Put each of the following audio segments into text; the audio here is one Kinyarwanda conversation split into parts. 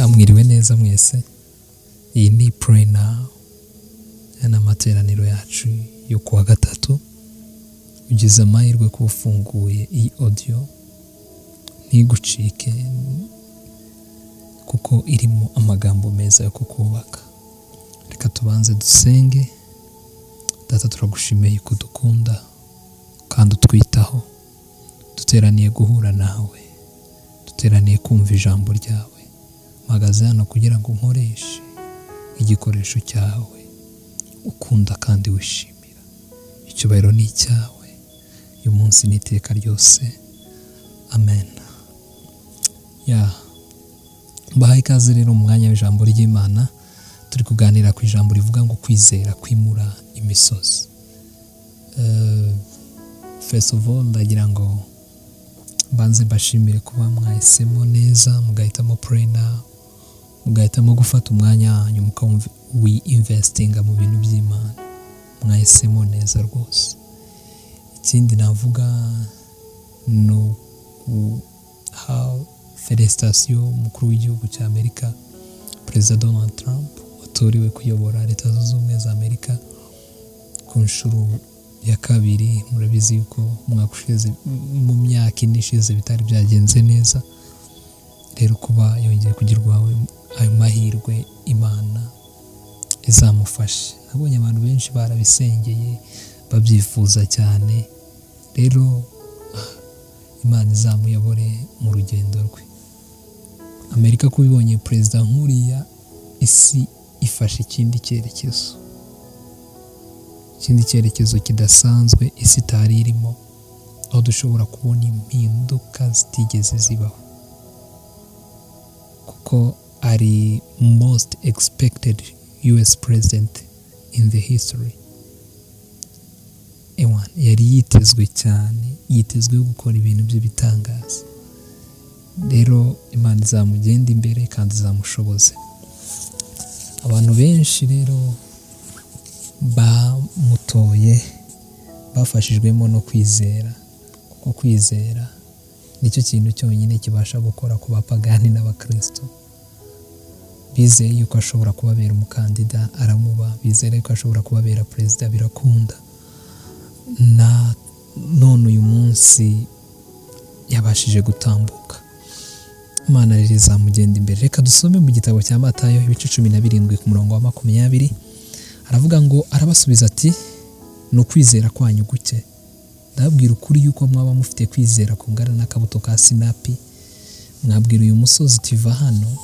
Mwiriwe neza mwese. Iyi ni Pray Now y'amateraniro yacu yo kuwa gatatu. Ugize amahirwe ko ufunguye iyi audio ntigucike kuko irimo amagambo meza yo kukubaka. Reka tubanze dusenge. Data, turagushimiye ko dukunda kandi utwitaho. Duteraniye guhura nawe, duteraniye kumva ijambo ryawe. Mpagaze hano kugira ngo nkoreshe igikoresho cyawe ukunda kandi wishimira. Icyubahiro ni icyawe uyu munsi n'iteka ryose, amen. Mbahaye ikaze rero mu mwanya w'ijambo ry'Imana. Turi kuganira ku ijambo rivuga ngo kwizera kwimura imisozi. First of all, ndagira ngo banze bashimire kuba mwahisemo neza, mugahitamo Pray Now, mugahitamo gufata umwanya wanyu mukumva we investing mu bintu by'Imana. Mwahisemo neza rwose. Ikindi navuga no felicitation umukuru w'igihugu cya Amerika, Perezida Donald Trump, watorewe kuyobora Leta Zunze Ubumwe za Amerika ku nshuro ya kabiri. Murabizi yuko umwaka ushize, mu myaka ine ishize bitari byagenze neza. Rero kuba yongeye kugirwa ayo mahirwe, Imana izamufashe. Nabonye abantu benshi barabisengeye babyifuza cyane. Rero Imana izamuyobore mu rugendo rwe. Amerika kubibonye perezida nkuriya, isi ifashe ikindi cyerekezo. Ikindi cyerekezo kidasanzwe isi itari irimo, aho dushobora kubona impinduka zitigeze zibaho. Kuko ari most expected US president in the history. Yari yitezwe cyane, yitezwe gukora ibintu by'ibitangaza. Rero Imana izamugenda imbere kandi izamushoboze. Abantu benshi rero bamutoye bafashijwemo no kwizera, kuko kwizera nicyo kintu cyonyine kibasha gukora ku bapagani n'abakristo. Bizeye yuko ashobora kubabera umukandida, aramuba. Bizeye yuko ashobora kubabera perezida, birakunda. Na none uyu munsi yabashije gutambuka. Imana rero izamugenda imbere. Reka dusome mu gitabo cya Matayo ibice 17 ku murongo wa 20. Aravuga ngo, arabasubiza ati, no kwizera kwanyu guke. Ndababwira ukuri yuko mwaba mufite kwizera kungana n'akabuto ka sinapi, mwabwira uyu musozi tiva hano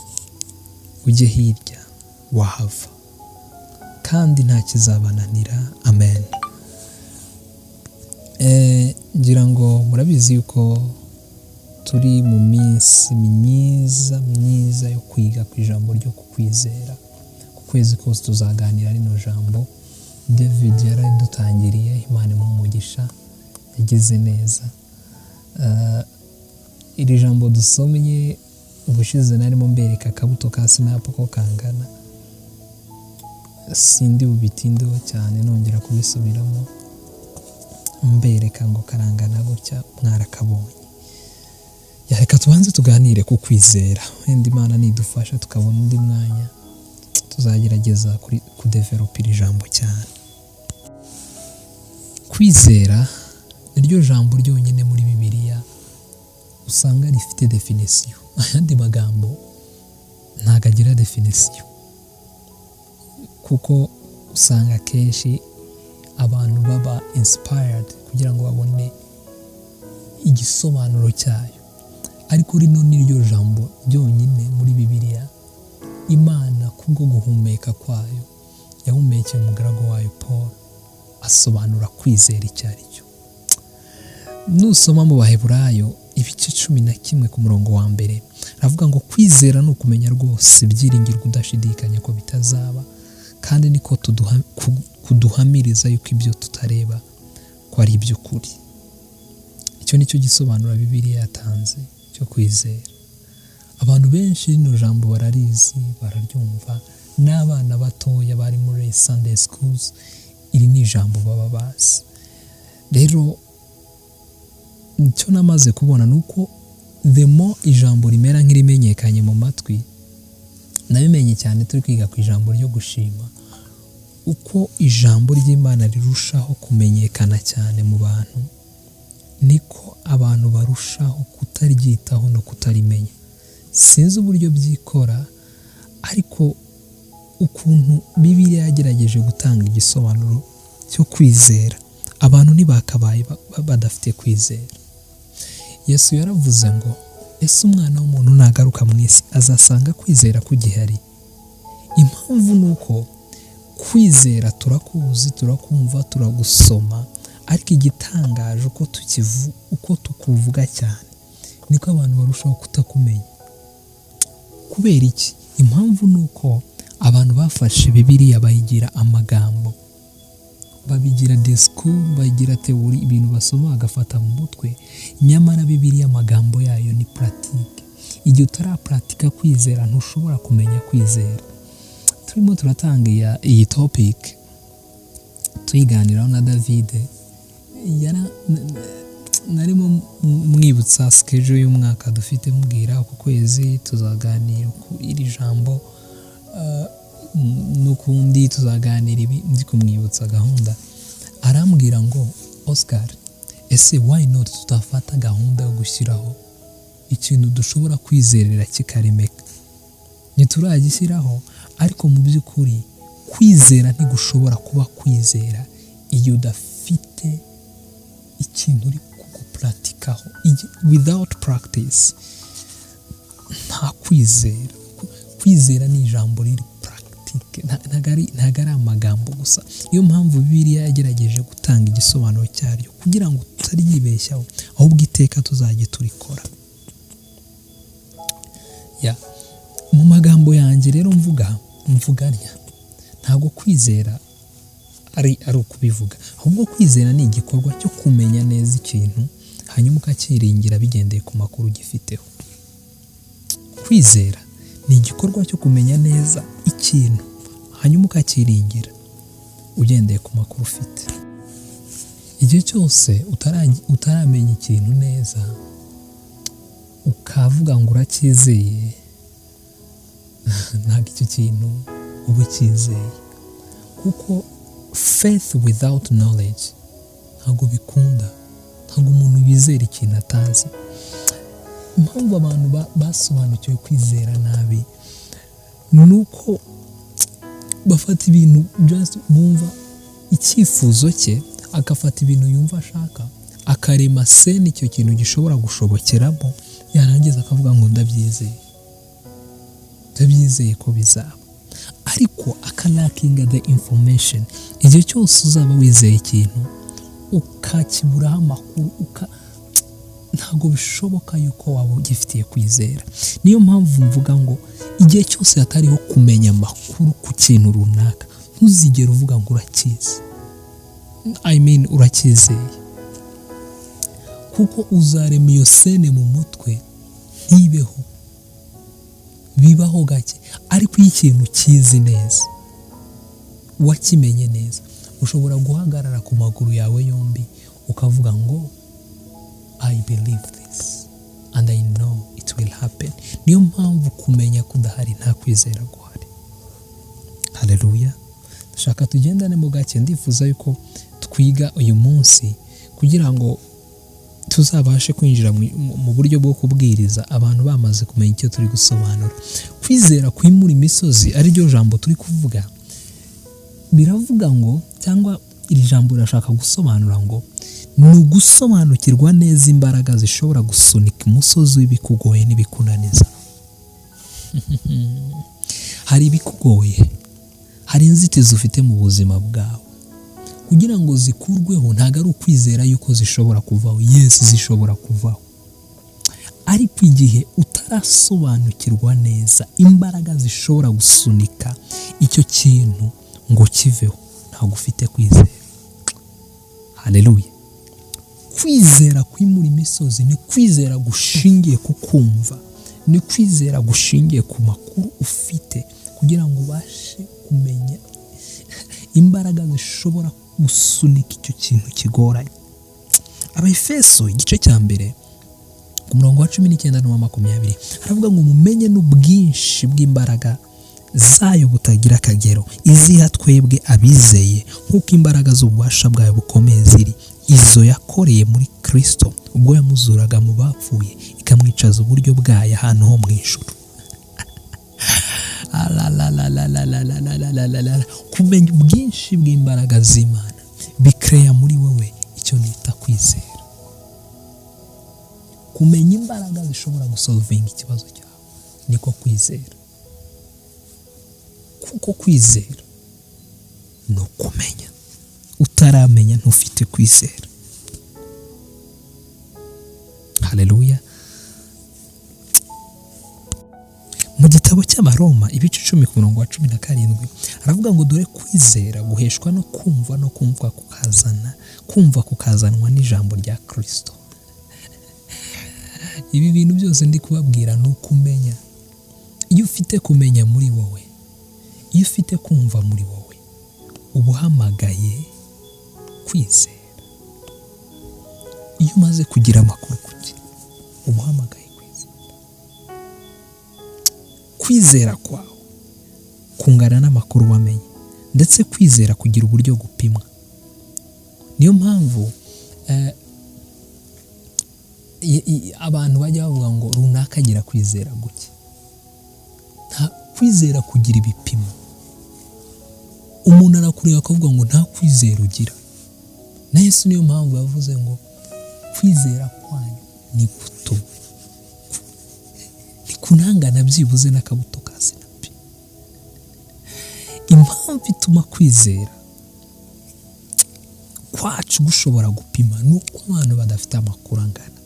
ujye hirya, wahava, kandi nta kizabananira. Amen. Ngira ngo murabizi yuko turi mu minsi myiza yo kwiga ku ijambo ryo kukwizera. Ku kwezi kose tuzaganira rino jambo. David yaradutangiriye, Imana imumugisha, yageze neza. Iri jambo dusomye ubushize narimo mbereka akabuto ka sinapu ko kangana. Sindi bubitindeho cyane, nongera kubisubiramo mbereka ngo karangana gutya, mwarakabonye. Reka tubanze tuganire ku kwizera. Wenda Imana nidufasha tukabona undi mwanya tuzagerageza kudevelopira ijambo cyane. Kwizera niryo jambo ryonyine muri Bibiliya usanga rifite definition. Ayandi magambo ntago agira definition, kuko usanga kenshi abantu baba inspired kugira ngo babone igisobanuro cyayo. Ariko rino niryo jambo ryonyine muri Bibiliya Imana kubwo guhumeka kwayo yahumekeye umugaragu wayo Paul asobanura kwizera icyo ari cyo. Nusoma mu Baheburayo ibice 11 ku murongo wa 1, aravuga ngo kwizera ni ukumenya rwose ibyiringirwa udashidikanya ko bitazaba, kandi niko kuduhamiriza yuko ibyo tutareba ko ari iby'ukuri. Icyo nicyo gisobanura Bibiliya yatanze cyo kwizera. Abantu benshi rino jambo bararizi, bararyumva. N'abana batoya bari muri Sunday schools, iri ni jambo baba bazi. Rero icyo namaze kubona nuko the more ijambo rimera nk'irimenyekanye mu matwi, nabimenye cyane turi kwiga ku ijambo ryo gushima, uko ijambo ry'Imana rirushaho kumenyekana cyane mu bantu niko abantu barushaho kutaryitaho no kutarimenya. Sinzi uburyo byikora, ariko ukuntu Bibiliya yagerageje gutanga igisobanuro cyo kwizera, abantu ntibakabaye badafite kwizera. Yesu yaravuze ngo ese umwana w'umuntu nagaruka mu isi azasanga kwizera kugihari? Impamvu nuko kwizera turakuzi, turakumva, turagusoma, ariko igitangaje uko tukuvuga cyane niko abantu barushaho kutakumenya. Kubera iki? Impamvu nuko abantu bafashe Bibiliya bayigira amagambo, babigira discours, bayigira teori, ibintu basoma bagafata mu mutwe, nyamara Bibiliya amagambo yayo ni pratique. Igihe utarapratika kwizera ntushobora kumenya kwizera. Turimo turatanga iyi topic tuyiganiraho na David, narimo mwibutsa schedule y'umwaka dufite, mubwira uku kwezi tuzaganira ku iri jambo, n'ukundi tuzaganira ibi, ndi kumwibutsa gahunda. Arambwira ngo Oscar, ese why not tutafata gahunda yo gushyiraho ikintu dushobora kwizerera kikaremeka? Ntituragishyiraho, ariko mu by'ukuri kwizera ntigushobora kuba kwizera iyo udafite ikintu uri kugupuratikaho. Without practice nta kwizera. Kwizera ni ijambo riri practique, ntago ari amagambo gusa. Niyo mpamvu Bibiliya yagerageje gutanga igisobanuro cyaryo kugira ngo tutaryibeshyaho, ahubwo iteka tuzajye turikora. Mu magambo yanjye rero mvuganya, ntabwo kwizera ari ukubivuga, ahubwo kwizera ni igikorwa cyo kumenya neza ikintu hanyuma ukakiringira bigendeye ku makuru ugifiteho. Kwizera ni igikorwa cyo kumenya neza ikintu hanyuma ukakiringira ugendeye ku makuru ufite. Igihe cyose utaramenya ikintu neza ukavuga ngo uracyizeye, ntabwo icyo kintu uba ukizeye, kuko faith without knowledge ntabwo bikunda. Ntabwo umuntu yizera ikintu atazi. Impamvu abantu basobanukiwe kwizera nabi nuko bafata ibintu just bumva icyifuzo cye, agafata ibintu yumva ashaka, akarema sene icyo kintu gishobora gushobokeramo, yarangiza akavuga ngo ndabyizeye ko bizaba, ariko akalakinga the information. Igihe cyose uzaba wizeye ikintu ukakiburaho amakuru, ntabwo bishoboka yuko waba ugifitiye kwizera. Niyo mpamvu mvuga ngo igihe cyose hatariho kumenya amakuru ku kintu runaka, ntuzigere uvuga ngo urakizi, uracyizeye, kuko uzarema iyo sene mu mutwe ntibeho. Bibaho gake, ariko iyo ikintu kizi neza, wakimenye neza, ushobora guhagarara ku maguru yawe yombi ukavuga ngo I believe this and I know it will happen. Niyo mpamvu kumenya kudahari nta kwizera guhari. Haleluya. Ndashaka tugendane mu gake, ndifuza yuko twiga uyu munsi kugira ngo tuzabashe kwinjira mu buryo bwo kubwiriza abantu bamaze kumenya icyo turi gusobanura. Kwizera kwimura imisozi ari ryo jambo turi kuvuga. Biravuga ngo, cyangwa iri jambo rirashaka gusobanura ngo ni ugusobanukirwa neza imbaraga zishobora gusunika umusozi w'ibikugoye n'ibikunaniza. Hari ibikugoye, hari inzitizi ufite mu buzima bwawe, kugira ngo zikurweho ntago ari ukwizera yuko zishobora kuvaho. Yes, zishobora kuvaho, ariko igihe utarasobanukirwa neza imbaraga zishobora gusunika icyo kintu ngo kiveho, ntabwo ufite kwizera. Haleluya. Kwizera kwimura imisozi ni kwizera gushingiye ku kumva, ni kwizera gushingiye ku makuru ufite, kugira ngo ubashe kumenya imbaraga zishobora gusunika icyo kintu kigoranye. Abaefeso igice cya mbere ku murongo wa 19 na 20 haravuga ngo mumenye n'ubwinshi bw'imbaraga zayo butagira akagero, iziha twebwe abizeye nk'uko imbaraga z'ububasha bwayo bukomeye ziri, izo yakoreye muri Kristo ubwo yamuzuraga mu bapfuye ikamwicaza uburyo bwayo ahantu ho mu ijuru. Kumenya ubwinshi bw'imbaraga z'Imana bikreya muri wowe icyo nita kwizera. Kumenya imbaraga zishobora gusolvinga ikibazo cyawe niko kwizera. Kuko kwizera no kumenya, utaramenya ntufite kwizera. Haleluya. Mu gitabo cy'Abaroma ibice 10:17 aravuga ngo dore kwizera guheshwa no kumva, no kumva kukazanwa n'ijambo rya Kristo. Ibi bintu byose ndi kubabwira no kumenya. Iyo ufite kumenya muri wowe, iyo ufite kumva muri wowe, ubuhamagaye kwizera. Iyo umaze kugira amakuru kuki, ubuhamagaye kwizera. Kwizera kwawe kungana n'amakuru wamenye, ndetse kwizera kugira uburyo gupimwa. Niyo mpamvu abantu bajya bavuga ngo runaka agira kwizera guke. Nta kwizera kugira ibipimo. Umuntu arakureba akavuga ngo nta kwizera ugira. Na Yesu niyo mpamvu yavuze ngo kwizera kwanyu ni guto, ni kunangana byibuze n'akabuto ka sinapi. Impamvu ituma kwizera kwacu gushobora gupima nuko abantu badafite amakuru angana.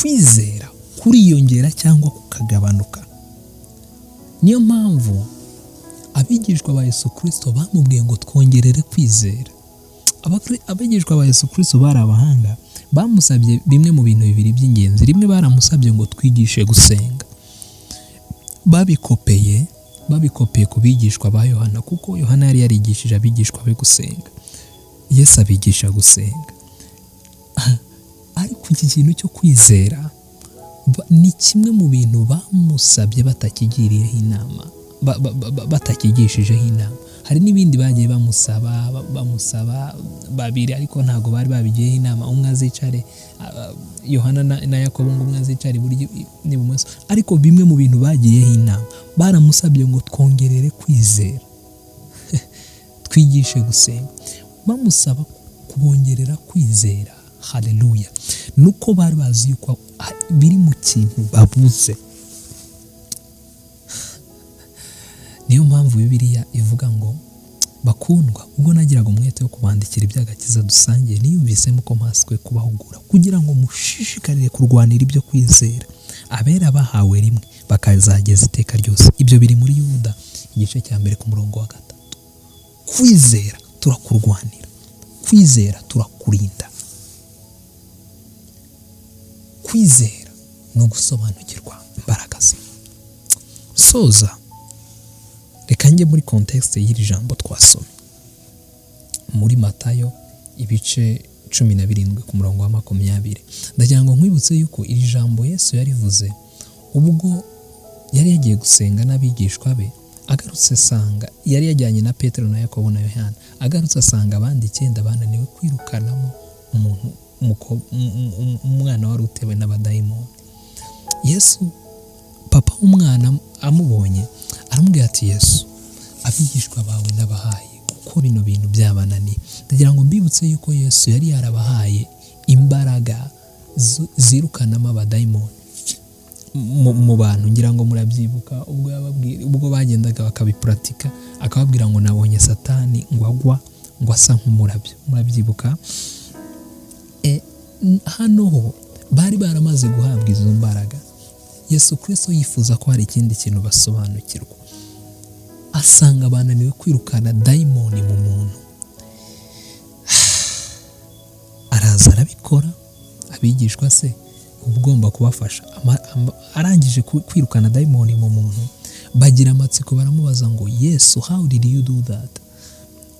Kwizera kuriyongera cyangwa kukagabanuka. Niyo mpamvu abigishwa ba Yesu Kristo bamubwiye ngo twongerere kwizera. Abigishwa ba Yesu Kristo bari abahanga, bamusabye bimwe mu bintu bibiri by'ingenzi. Rimwe baramusabye ngo twigishe gusenga. Babikopeye ku bigishwa ba Yohana, kuko Yohana yari yarigishije abigishwa be gusenga. Yesu abigisha gusenga. Ariko iki kintu cyo kwizera ni kimwe mu bintu bamusabye batakigiriyeho inama, batakigishijeho inama. Hari n'ibindi bagiye bamusaba babiri, ariko ntago bari babigiyeho inama. Umwe azicare, Yohana na Yakobo, ngo umwe azicare iburyo n'ibumoso. Ariko bimwe mu bintu bagiyeho inama, baramusabye ngo twongerere kwizera, twigishe gusenga. Bamusaba kubongerera kwizera. Haleluya. Nuko bari bazi yuko biri mu kintu babuze. Niyo mpamvu Bibiliya ivuga ngo bakundwa, ubwo nagiraga umwete wo kubandikira iby'agakiza dusangiye, niyumvisemo ko mpaswe kubahugura kugira ngo mushishikarire kurwanira ibyo kwizera, abera bahawe rimwe bakazageza iteka ryose. Ibyo biri muri Yuda igice cya 1:3. Kwizera turakurwanira, kwizera turakurinda. Kwizera no gusobanukirwa imbaraga ze. Soza, reka njye muri context y'iri jambo twasomye muri Matayo ibice 17:20. Ndagira ngo nkwibutse yuko iri jambo Yesu yarivuze ubwo yari yagiye gusenga n'abigishwa be. Agarutse asanga yari yajyanye na Petero na Yakobo na Yohana. Agarutse asanga abandi 9 bananiwe kwirukanamo umuntu, umwana wari utewe n'abadayimoni. Yesu, papa w'umwana amubonye, aramubwira ati, Yesu, abigishwa bawe nabahaye kuko bino bintu byabananiye. Ndagira ngo mbibutse yuko Yesu yari yarabahaye imbaraga zirukanamo abadayimoni mu bantu. Ngira ngo murabyibuka ubwo bagendaga bakabipuratika, akababwira ngo nabonye Satani ngo asa nk'umurabyo. Murabyibuka? Hano ho bari baramaze guhabwa izo mbaraga. Yesu Kristo yifuza ko hari ikindi kintu basobanukirwa. Asanga bananiwe kwirukana dayimoni mu muntu. Araza arabikora, abigishwa se ugomba kubafasha. Arangije kwirukana dayimoni mu muntu, bagira amatsiko baramubaza ngo, Yesu, how did you do that?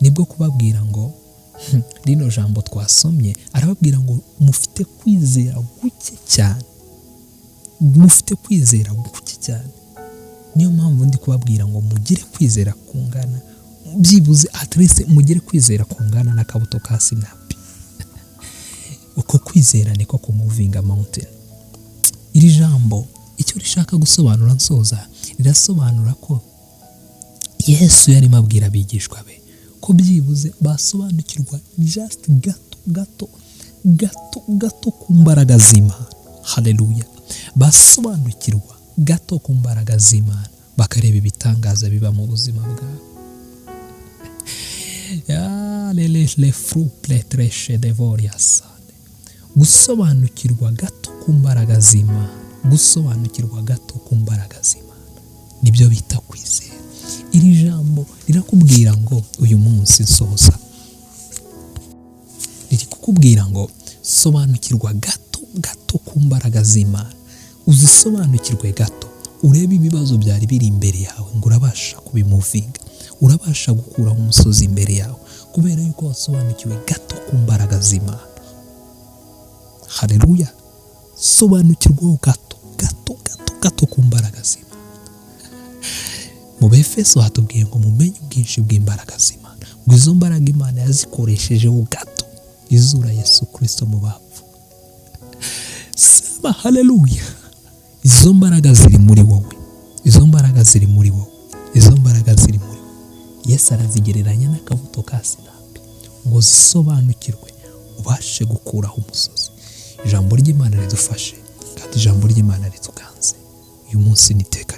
Nibwo kubabwira ngo rino jambo twasomye, arababwira ngo mufite kwizera guke cyane. Mufite kwizera guke cyane. niyo mpamvu ndi kubabwira ngo mugire kwizera kungana, byibuze at least mugire kwizera kungana n'akabuto ka sinapi. Uko kwizera niko kumuvinga mountain. Iri jambo icyo rishaka gusobanura nsoza, rirasobanura ko Yesu yarimo abwira abigishwa be ko byibuze basobanukirwa just gato ku mbaraga z'Imana. Haleluya. Basobanukirwa gato ku mbaraga z'Imana, bakareba ibitangaza biba mu buzima bwabo. Les fruits prétrèches de vorias. Gusobanukirwa gato ku mbaraga z'Imana, gusobanukirwa gato ku mbaraga z'Imana nibyo bita kwizera. Iri jambo rirakubwira ngo uyu munsi soza, riri kukubwira ngo sobanukirwa gato ku mbaraga z'Imana, uzisobanukirwe gato, urebe ibibazo byari biri imbere yawe ngo urabasha kubimuvinga, urabasha gukuraho umusozi imbere yawe kubera yuko wasobanukiwe gato ku mbaraga z'Imana. Haleluya. Sobanukirwaho gato ku mbaraga z'Imana. Mu Befeso hatubwiye ngo mumenye ubwinshi bw'imbaraga z'Imana, ngo izo mbaraga Imana yazikoreshejeho gato izura Yesu Kristo mu bapfu. Sema haleluya. Izo mbaraga ziri muri wowe, izo mbaraga ziri muri wowe, izo mbaraga ziri muri wowe. Yesu arazigereranya n'akabuto ka sinapi ngo zisobanukirwe ubashe gukuraho umusozi. Ijambo ry'Imana ridufashe kandi ijambo ry'Imana rituganze uyu munsi n'iteka